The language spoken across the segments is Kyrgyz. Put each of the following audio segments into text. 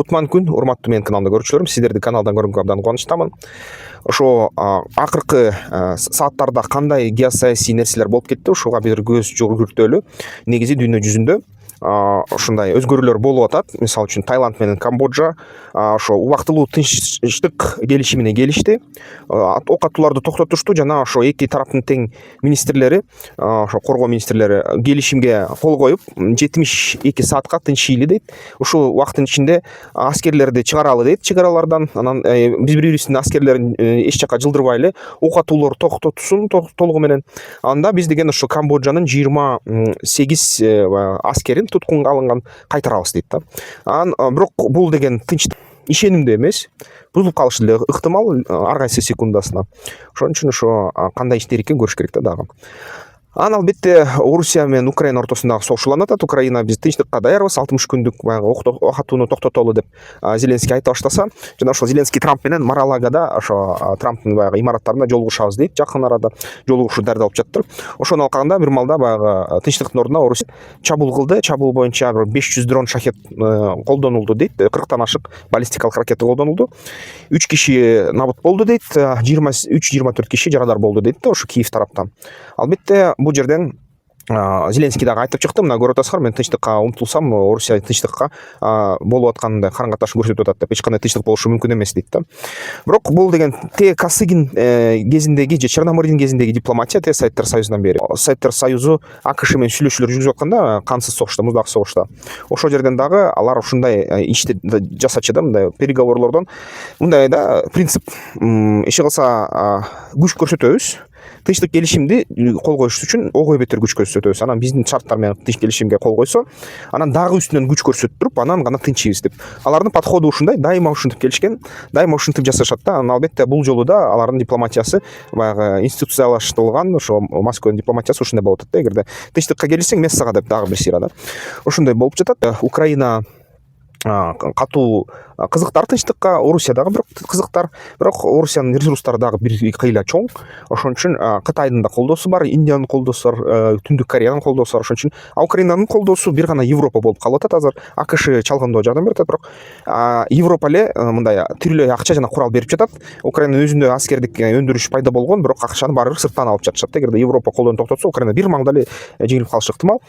кутман күн, урматтуу менин каналымда көрүүчүлөрүм, сиздерди каналдан көргөнгө абдан кубанычтамын. Ошо акыркы сааттарда кандай геосаясий нерселер болуп кетти, ушуга бир көз жүгүртөлү. Негизи дүйнө жүзүндө ушундай өзгөрүүлөр болуп атат. Мисалы үчүн Таиланд менен Камбоджа ошо убактылуу тынчтык келишимине келишти. Ок атууларды токтотушту жана ошо эки тараптын тең министрлери, ошо коргоо министрлери келишимге кол коюп 72 саатка тынчыйлы дейт. Ушул убакыттын ичинде аскерлерди чыгаралы дейт чек аралардан. Анан биз бири-бирибиздин аскерлерин эч жака жылдырбай эле ок атуулар токтотсун толугу менен. Анда биз деген ошо Камбоджанын 28 аскерин туткунга алынган кайтарабыз дейт да. Бирок бул деген тынчтык ишенимдүү эмес. Бузулуп калышы деле ыктымал ар кайсы секундасына. Ошон үчүн ошо кандай иштер экен көрүш керек да дагы. Албетте Орусия менен Украина ортосундагы согуш уланып атат. Украина биз тынчтыкка даярбыз, 60 күндүк ок атууну токтотолу деп Зеленский айтып баштаса, жана ошо Зеленский Трамп менен Мар-а-Лагада ошо Трамптын имараттарында жолугушабыз дейт. Жакын арада жолугушуу дарылап жатыр. Ошону алганда бир малда тынчтыктын ордуна Орусия чабуул кылды. Чабуул боюнча 500 дрон шахет колдонулду дейт. 40тан ашык баллистикалык ракета колдонулду. 3 киши набыт болду дейт. 23-24 киши жарадар болду дейт да ошо Киев тараптан. Албетте бул жерден Зеленский дагы айтып чыкты, мына көрүп атасыздар, мен тынчтыкка умтулсам, Орусия тынчтыкка болуп аткандай карым катышын көрсөтүп атат деп, эч кандай тынчтык болушу мүмкүн эмес дейт да. Бирок бул деген Косыгин кезиндеги же Черномырдин кезиндеги дипломатия, Советтер Союзунан бери. Советтер Союзу АКШ менен сүйлөшүүлөр жүргүзүп атканда, кансыз согушта, муздак согушта. Ошол жерден дагы алар ушундай ишти жасачу да, мындай переговорлордон мындай да принцип, иши кылса күч көрсөтөбүз. Тынчтык келишимди кол коюш үчүн огой бетер күч көрсөтөбүз. Анан биздин шарттар менен тынч келишимге кол койсо, анан дагы үстүнөн күч көрсөтүп туруп, анан гана тынчыбыз деп. Алардын подходу ушундай, дайыма ушинтип келишкен, дайыма ушинтип жасашат да. Анан албетте бул жолу да алардын дипломатиясы баягы институциялаштырылган, ошо Москванын дипломатиясы ушундай болуп атат да. Эгерде тынчтыкка келишсең, мен сага деп дагы бир сыйра да. Ошондой болуп жатат. Украина катуу кызыктар тынчтыкка, Орусия дагы бирок кызыктар, бирок Орусиянын ресурстары дагы бир кыйла чоң. Ошон үчүн Кытайдын да колдоосу бар, Индиянын колдоосу бар, Түндүк Кореянын колдоосу бар. Ошон үчүн Украинанын колдоосу бир гана Европа болуп калып атат азыр. АКШ чалгындоо жардам берип атат, бирок Европа эле мындай түрлүү акча жана курал берип жатат. Украинанын өзүндө аскердик өндүрүш пайда болгон, бирок акчаны баары сырттан алып жатышат. Эгерде Европа колдон токтотсо, Украина бир маңда эле жеңилип калышы ыктымал.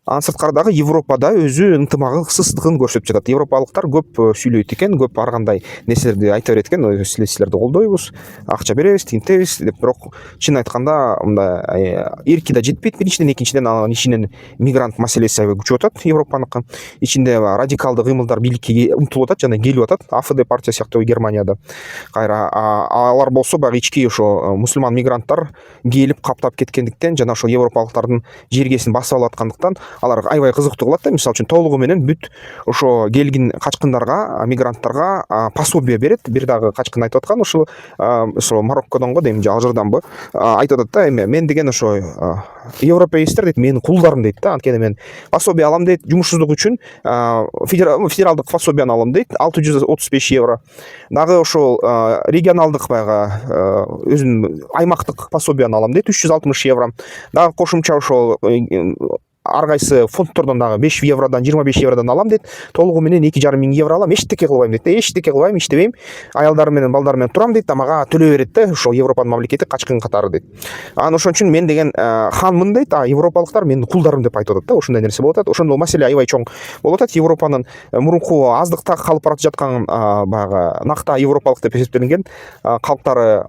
Анын сырткары дагы Европада өзү ынтымагысыздыгын көрсөтүп жатат. Европалыктар көп сүйлөйт экен, көп ар кандай нерселерди айта берет экен. Силерди колдойбуз, акча беребиз, тинтебиз деп. Бирок чын айтканда мындай эрки да жетпейт. Биринчиден, экинчиден анын ичинен мигрант маселеси күчөп атат Европаныкы. Ичинде радикалдык кыймылдар бийликке умтулуп атат жана келип атат. АФД партия сыяктуу Германияда. Кайра алар болсо баягы ички ошо мусулман мигранттар келип каптап кеткендиктен жана ошо европалыктардын жергесин басып алып аткандыктан алар аябай кызыктуу кылат да. Мисалы үчүн толугу менен бүт ошо келгин качкындарга, мигранттарга пособие берет. Бир дагы качкын айтып аткан ошо Мароккодон го дейм, же Алжирданбы айтып атат да, эми мен деген ошо европеецтер дейт, менин кулдарым дейт да. Анткени мен пособие алам дейт, жумушсуздук үчүн федералдык пособияны алам дейт, 635 евро. Дагы ошол регионалдык баягы өзүнүн аймактык пособияны алам дейт, 360 евро. Дагы кошумча ошол ар кайсы фондтордон дагы 5 евродан 25 евродан алам дейт. Толугу менен 2,5 миң евро алам, эчтеке кылбайм дейт. Эчтеке кылбайм, иштебейм. Аялдарым менен, балдарым менен турам дейт, мага төлөй берет да, ошо Европанын мамлекети качкын катары дейт. Анан ошон үчүн мен деген ханмын дейт, европалыктар менин кулдарым деп айтып атат да. Ошондой нерсе болуп атат. Ошондо маселе аябай чоң болуп атат. Европанын мурунку аздыкта калып барып жаткан баягы накта европалык деп эсептелинген калктары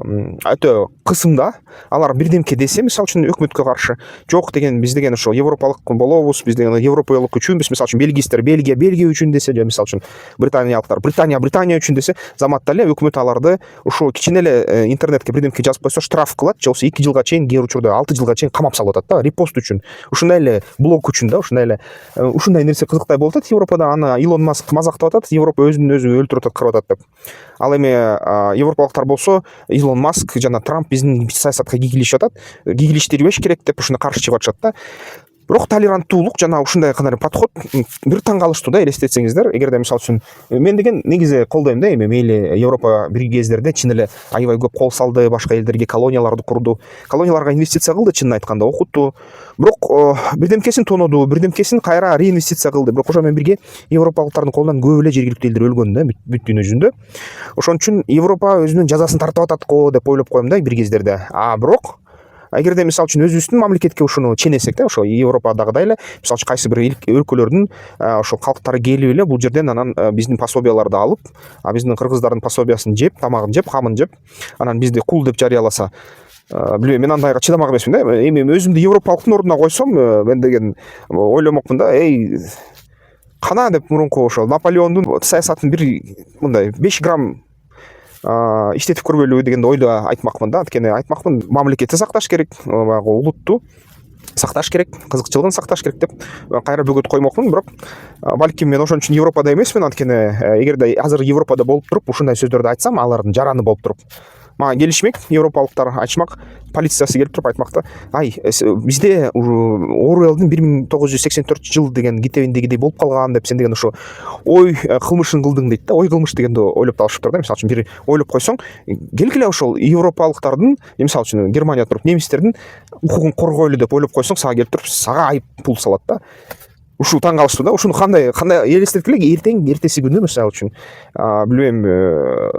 өтө кысымда. Алар бирдемке десе, мисалы үчүн өкмөткө каршы, жок деген биз деген ошо европалык болобуз, биз деген европалык үчүнбүз, мисалы үчүн белгистер Бельгия үчүн десе, же мисалы үчүн британиялыктар Британия үчүн десе, заматта эле өкмөт аларды ушул кичине эле интернетке бирдемке жазып койсо штраф кылат, же болбосо 2 жылга чейин, кээ учурда 6 жылга чейин камап салып атат да, репост үчүн. Ушундай эле блог үчүн да, ушундай нерсе кызыктай болуп атат Европада. Аны Илон Маск мазактап атат, Европа өзүн өзү өлтүрүп атат, кырып атат деп. Ал эми европалыктар болсо, Илон Маск жана Трамп биздин саясатка кийгилишип атат, кийгилиштирбеш керек деп ушуна каршы чыгып атышат да. бирок толеранттуулук жана ушундай кандай подход бир таң калыштуу да, элестетсеңиздер. Эгерде мисалы үчүн мен деген негизи колдойм да, эми мейли Европа бир кездерде чын эле аябай көп кол салды, башка элдерге колонияларды курду, колонияларга инвестиция кылды, чынын айтканда окутту, бирок бирдемкесин тоноду, бирдемкесин кайра реинвестиция кылды. Бирок ошо менен бирге европалыктардын колунан көп эле жергиликтүү элдер өлгөн да, бүт дүйнө жүзүндө. Ошон үчүн Европа өзүнүн жазасын тартып атат го деп ойлоп коем да бир кездерде. Бирок эгерде мисалы үчүн өзүбүздүн мамлекетке ушуну ченесек да, ошо Европадагыдай эле мисалы үчүн кайсы бир өлкөлөрдүн ошо калктары келип эле бул жерден анан биздин пособияларды алып, биздин кыргыздардын пособиясын жеп, тамагын жеп, камын жеп, анан бизди кул деп жарыяласа, билбейм, мен андайга чыдамак эмесмин да. Эми өзүмдү европалыктын ордуна койсом, мен деген ойломокмун да, кана деп мурунку ошо Наполеондун саясатын бир мындай 5 грамм иштетип көрбөйлүбү дегенди ойдо айтмакмын да. Анткени айтмакмын, мамлекетти сакташ керек, баягы улутту сакташ керек, кызыкчылыгын сакташ керек деп кайра бөгөт коймокмун. Бирок балким мен ошон үчүн Европада эмесмин. Анткени эгерде азыр Европада болуп туруп ушундай сөздөрдү айтсам, алардын жараны болуп туруп мага келишмек, европалыктар айтышмак, полициясы келип туруп айтмакта, бизде Оруэллдин 1984 жыл деген китебиндегидей болуп калган деп, сен деген ошо ой кылмышын кылдың дейт да. Ой кылмыш дегенди ойлоп алышыптыр да. Мисалы үчүн бир ойлоп койсоң, келгиле ошол европалыктардын, мисалы үчүн Германияда туруп немистердин укугун коргойлу деп ойлоп койсоң, сага келип туруп сага айып пул салат да. Ушул таң калыштуу да. Ушуну кандай элестеткиле, эртеси күнү мисалы үчүн билбейм,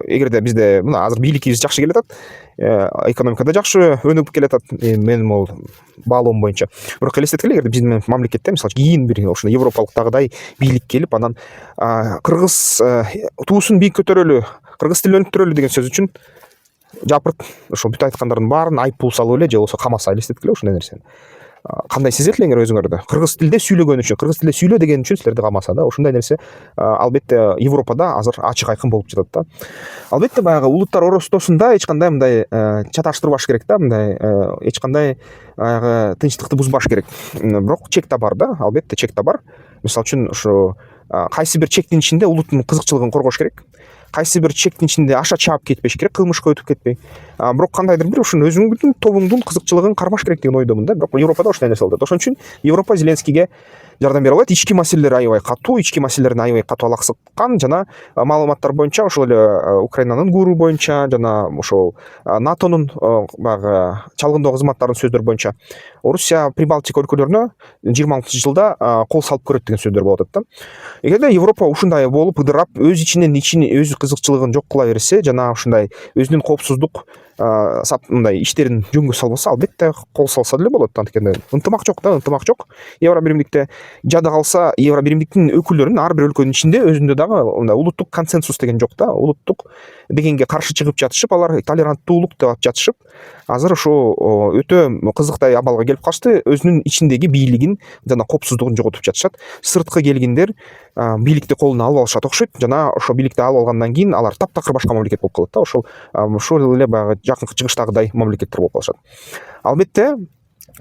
эгерде бизде мына азыр бийликибиз жакшы келатат, экономикада жакшы өнүгүп келатат, менин могул баалоом боюнча. Бирок элестеткиле, эгерде биздин мамлекетте мисалы кийин бир ошо европалыктагыдай бийлик келип, анан кыргыз туусун бийик көтөрөлү, кыргыз тилин өнүктүрөлү деген сөз үчүн жапырт ошо бүт айткандардын баарын айып пул салып эле же болбосо камаса, элестеткиле ушундай нерсени. Кандай сезет элеңер өзүңөрдү? Кыргыз тилде сүйлөгөн үчүн, кыргыз тилде сүйлө деген үчүн силерди камаса да. Ушундай нерсе албетте Европада азыр ачык айкын болуп жатат да. Албетте баягы улуттар оростосунда эч кандай мындай чаташтырбаш керек да, мындай эч кандай баягы тынчтыкты бузбаш керек. Бирок чек да бар да, албетте чек да бар. Мисалы үчүн ошо кайсы бир чектин ичинде улуттун кызыкчылыгын коргош керек. Кайсы бир чектин ичинде аша чаап кетпеш керек, кылмышка өтүп кетпей. Бирок кандайдыр бир ушуну өзүңдүн тобуңдун кызыкчылыгын кармаш керек деген ойдомун да. Бирок Европада ушундай нерсе болот. Ошон үчүн Европа Зеленскийге жардам бере албайт. Ички маселелер аябай катуу, ички маселелерин аябай катуу алаксыткан, жана маалыматтар боюнча ошол эле Украинанын ГУРу боюнча жана ошол НАТОнун баягы чалгындоо кызматтарынын сөздөрү боюнча Орусия Прибалтика өлкөлөрүнө 26-жылда кол салып көрөт деген сөздөр болуп атат да. Эгерде Европа ушундай болуп ыдырап, өз ичинен өз кызыкчылыгын жок кыла берсе, жана ушундай өзүнүн коопсуздук мындай иштерин жөнгө салбаса, албетте кол салса деле болот. Анткени ынтымак жок да, ынтымак жок. Евро биримдикте жада калса, Евро биримдиктин өкүлдөрүнүн ар бир өлкөнүн ичинде өзүндө дагы мындай улуттук консенсус деген жок да. Улуттук дегенге каршы чыгып жатышып, алар толеранттуулук деп жатышып, азыр ошо өтө кызыктай абалга келип калышты. Өзүнүн ичиндеги бийлигин жана коопсуздугун жоготуп жатышат. Сырткы келгендер бийликти колуна алып алышат окшойт, жана ошо бийликти алып алгандан кийин алар таптакыр башка мамлекет болуп калат да. Ошол эле баягы жакынкы чыгыштагыдай мамлекеттер болуп калышат. Албетте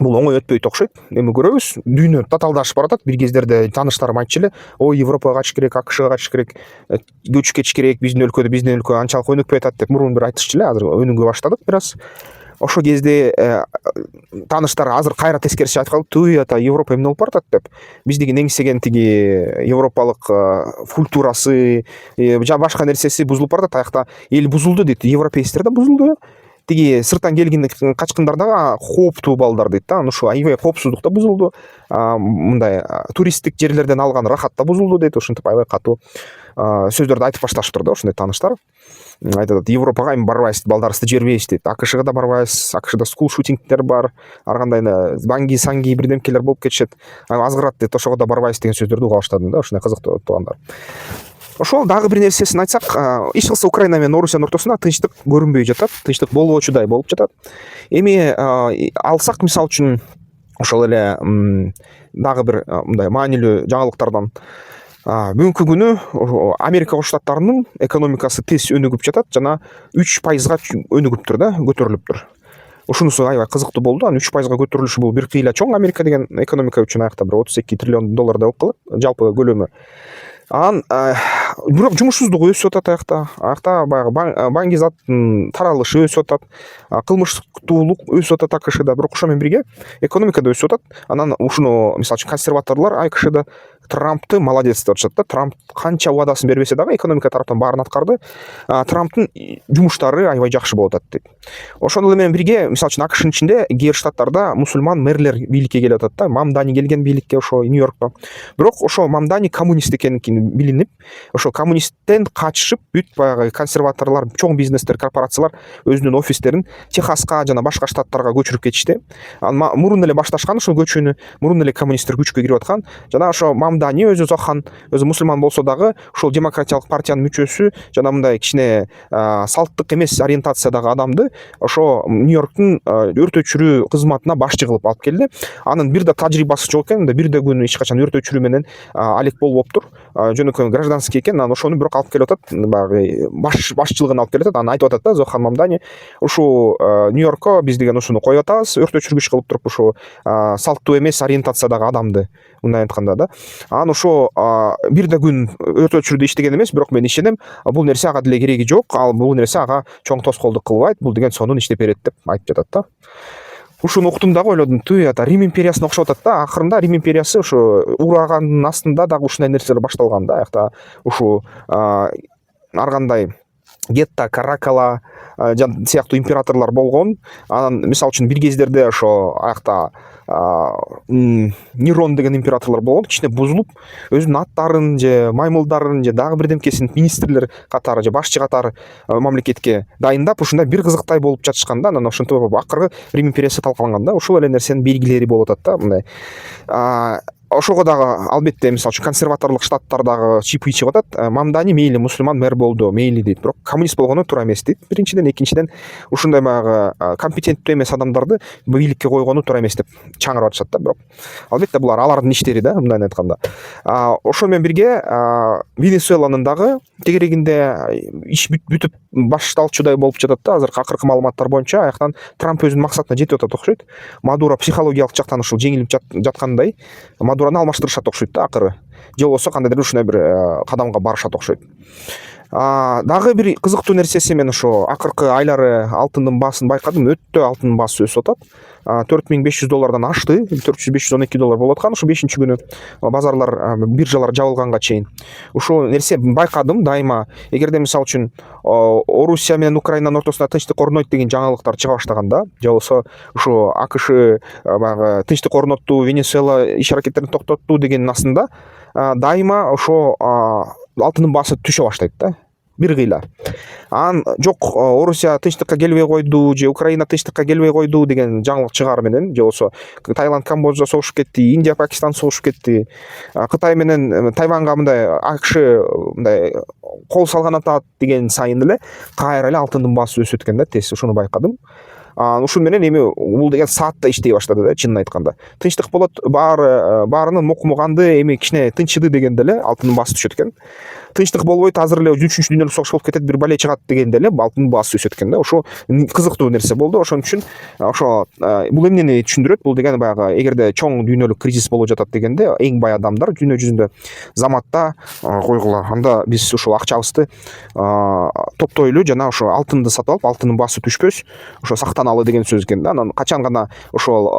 бул оңой өтпөйт окшойт. Эми көрөбүз, дүйнө татаалдашып баратат. Бир кездерде тааныштарым айтчу эле, ой Европага качыш керек, АКШга качыш керек, көчүп кетиш керек, биздин өлкө анчалык өнүкпөй атат деп мурун бир айтышчу эле. Азыр өнүгө баштадык бир аз. Ошо кезде тааныштар азыр кайра тескерисинче айтып калып, туй ата Европа эмне болуп баратат деп. Биздики неңсеген тиги европалык культурасы, башка нерсеси бузулуп баратат. Аякта эл бузулду дейт, европейцтер да бузулду. Тиги сырттан келген качкындар дагы кооптуу балдар дейт да. Ушул аябай коопсуздук да бузулду. Мындай туристтик жерлерден алган рахат да бузулду дейт. Ушинтип аябай катуу сөздөрдү айтып башташыптыр да ушундай тааныштар. Айтат, Европага эми барбайбыз, балдарыбызды жибербейбиз дейт. АКШга да барбайбыз, АКШда скул шутингдер бар, ар кандай банги санги бирдемкелер болуп кетишет. Азгырат дейт, ошого да барбайбыз деген сөздөрдү уга баштадым да, ушундай кызыктуу туугандар. Ошол дагы бир нерсесин айтсак, эч кылса Украина менен Орусиянын ортосунда тынчтык көрүнбөй жатат, тынчтык болбочудай болуп жатат. Эми алсак мисалы үчүн ошол эле дагы бир мындай маанилүү жаңылыктардан, бүгүнкү күнү Америка Кошмо Штаттарынын экономикасы тез өнүгүп жатат жана 3%га өнүгүптүр да, көтөрүлүптүр. Ушунусу аябай кызыктуу болду. Анан 3%га көтөрүлүшү бул бир кыйла чоң Америка деген экономика үчүн аякта бир 32 триллион доллардай болуп калат жалпы көлөмү. Анан бирок жумушсуздук өсүп атат аякта баягы баңгизаттын таралышы өсүп атат, кылмыштуулук өсүп атат акшда. Бирок ошо менен бирге экономика да өсүп атат. Анан ушуну мисалы үчүн консерваторлор акшда Трампты молодец деп атышат да. Трамп канча убадасын бербесе дагы экономика тараптан баарын аткарды. Трамптын жумуштары аябай жакшы болуп атат дейт. Ошону менен бирге мисалы үчүн акшнын ичинде кээ бир штаттарда мусулман мэрлер бийликке келип атат да. Мамдани келген бийликке ошо Нью-Йоркко. Бирок ошо Мамдани коммунист экенинки билинип, ошо коммунисттен качышып бүт баягы консерваторлор, чоң бизнестер, корпорациялар өзүнүн офистерин Техаска жана башка штаттарга көчүрүп кетишти. Мурун эле башташкан ушул көчүүнү, мурун эле коммунисттер күчкө кирип аткан. Жана ошо Мамдани өзү Зохан, өзү мусулман болсо дагы ушул демократиялык партиянын мүчөсү, жана мындай кичине салттык эмес ориентациядагы адамды ошо Нью-Йорктун өрт өчүрүү кызматына башчы кылып алып келди. Анын бир да тажрыйбасы жок экен, бир да күн эч качан өрт өчүрүү менен алек болбоптур. Жөнөкөй гражданский экен, анан ошону бирок алып келип атат, баягы башчылыгын алып келип атат. Анан айтып атат да Зохан Мамдани, ушул Нью-Йоркко биз деген ушуну коюп атабыз, өрт өчүргүч кылып туруп ушу салттуу эмес ориентациядагы адамды, мындай айтканда да. Анан ошо бир да күн өрт өчүрүүдө иштеген эмес, бирок мен ишенем, бул нерсе ага деле кереги жок, ал бул нерсе ага чоң тоскоолдук кылбайт, бул деген сонун иштеп берет деп айтып жатат да. Ушуну уктум дагы ойлодум, Рим империясына окшоп атат да. Акырында Рим империясы ушу ураганын астында дагы ушундай нерселер башталган да. Аякта ушу ар кандай Гетта, Каракала сыяктуу императорлор болгон. Анан мисалы үчүн бир кездерде ошо аякта Нерон деген императорлор болгон, кичине бузулуп, өзүнүн аттарын же маймылдарын же дагы бирдемкесин министрлер катары же башчы катары мамлекетке дайындап, ушундай бир кызыктай болуп жатышкан да. Анан ошентип акыркы Рим империясы талкаланган да. Ушул эле нерсенин белгилери болуп атат да, мындай. Ошого дагы албетте мисалы үчүн консерваторлук штаттардагы чипи чыгып атат. Мамдани мейли мусулман мэр болду, мейли дейт, бирок коммунист болгону туура эмес дейт. Биринчиден, экинчиден ушундай баягы компетенттүү эмес адамдарды бийликке койгону туура эмес деп чаңырып атышат да. Бирок албетте булар алардын иштери да, мындай айтканда. Ошо менен бирге Венесуэланын дагы тегерегинде иш бүтүп башталчудай болуп жатат да. Азыркы акыркы маалыматтар боюнча аяктан Трамп өзүнүн максатына жетип атат окшойт. Мадуро психологиялык жактан ушул жеңилип жаткандай Мадурону алмаштырышат окшойт да акыры. Же болбосо кандайдыр ушундай бир кадамга барышат окшойт. Дагы бир кызыктуу нерсеси, мен ошо акыркы айлары алтындын баасын байкадым. Өтө алтындын баасы өсүп атат. $4500 ашты, $4512 болуп аткан ушу 5-чи күнү базарлар, биржалар жабылганга чейин. Ушул нерсе байкадым дайыма. Эгерде мисалы үчүн Орусия менен Украинанын ортосунда тынчтык орнойт деген жаңылыктар чыга баштаганда, же болбосо ушу АКШ баягы тынчтык орнотту, Венесуэла иш аракеттерин токтотту дегенин астында дайыма ошо алтындын баасы түшө баштайт да. Бир кыйла. Анан жок, Орусия тынчтыкка келбей койду же Украина тынчтыкка келбей койду деген жаңылык чыгаар менен, же болбосо Таиланд, Камбоджа согушуп кетти, Индия, Пакистан согушуп кетти, Кытай менен Тайванга мындай АКШ мындай кол салган атат деген сайын эле кайра эле алтындын баасы өсүп экен да, тез. Ушуну байкадым. Ушун менен эми бул деген саатта иштей баштады да, чынын айтканда. Тынчтык болот, баарынын мукмуганды эми кичине тынчыды дегенде эле алтындын баасы түшөт экен. Тынчтык болбойт, азыр эле 3-чү дүйнөлүк согуш болуп кетет, бир бале чыгат дегенде эле алтындын баасы өсөт экен да. Ошо кызыктуу нерсе болду. Ошон үчүн ошо бул эмнени түшүндүрөт? Бул деген баягы эгерде чоң дүйнөлүк кризис болуп жатат дегенде, эң бай адамдар дүйнө жүзүндө заматта койгула. Анда биз ушул акчабызды топтойлу жана ошо алтынды сатып алып, алтындын баасы түшпөс, ошо сактаналы деген сөз экен да. Анан качан гана ошол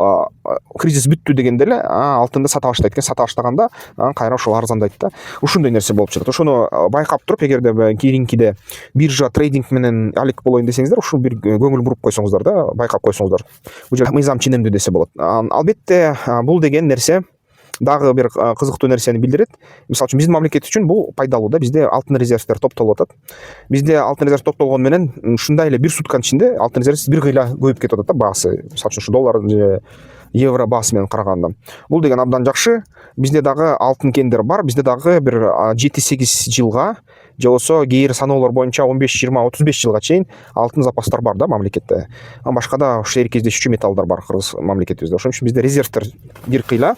кризис бүттү дегенде эле алтынды сата баштайт экен. Сата баштаганда кайра ошол арзандайт да. Ушундай нерсе болуп жатат. Ошону байкап туруп, эгерде кийинкиде биржа трейдинг менен алек болоюн десеңиздер, ушул бир көңүл буруп койсоңуздар да, байкап койсоңуздар. Бул жер мыйзам ченемдүү десе болот. Албетте бул деген нерсе дагы бир кызыктуу нерсени билдирет. Мисалы үчүн биздин мамлекет үчүн бул пайдалуу да. Бизде алтын резервдер топтолуп атат. Бизде алтын резерв топтолгон менен ушундай эле бир сутканын ичинде алтын резерв бир кыйла көбөйүп кетип атат да баасы. Мисалы үчүн доллар же евро баасы менен караганда. Бул деген абдан жакшы. Бизде дагы алтын кендер бар. Бизде дагы бир 7-8 жылга же болбосо кээ бир саноолор боюнча 15-20-35 жылга чейин алтын запастар бар да мамлекетте. Башкада ушу эркиздешүүчү металлдар бар кыргыз мамлекетибизде. Ошон үчүн бизде резервдер бир кыйла.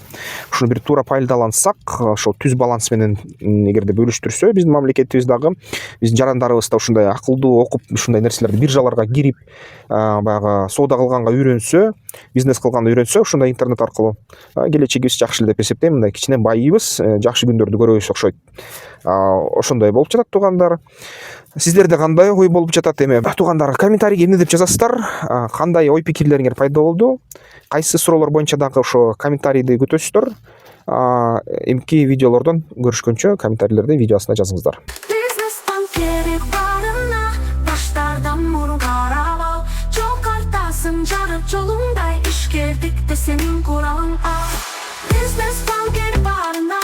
Ушуну бир туура пайдалансак, ошол түз баланс менен эгерде бөлүштүрсө, биздин мамлекетибиз дагы, биздин жарандарыбыз да ушундай акылдуу окуп, ушундай нерселерди биржаларга кирип, баягы соода кылганга үйрөнсө, бизнес кылганды үйрөнсө, ушундай интернет аркылуу келечегибиз жакшы эле деп эсептейм. Мындай кичине байыйбыз, жакшы күндөрдү көрөбүз окшойт. Ошондой болуп жатат туугандар. Сиздерде кандай ой болуп жатат эми? Туугандар, комментарийге эмне деп жазасыздар? Кандай ой пикирлериңер пайда болду? Кайсы суроолор боюнча дагы ошо комментарийди күтөсүздөр? Эмки видеолордон көрүшкөнчө комментарийлерди видео астына жазыңыздар. Бизнестен керек барына, баштардан мурун карап ал. Жол картасын жарып жолуңдай, ишкердик де сенин куралың ал. Бизнестен керек барына,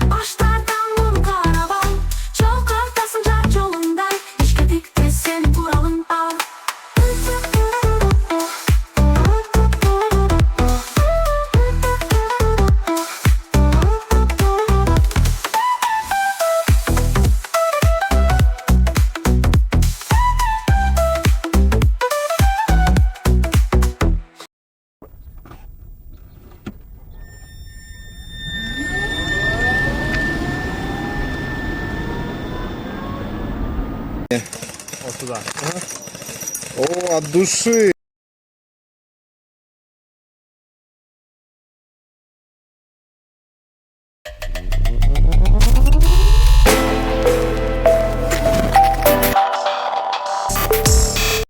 баштардан мурун карап ал. Жол картасын жарып жолуңдай, ишкердик де сенин куралың ал. О, от души.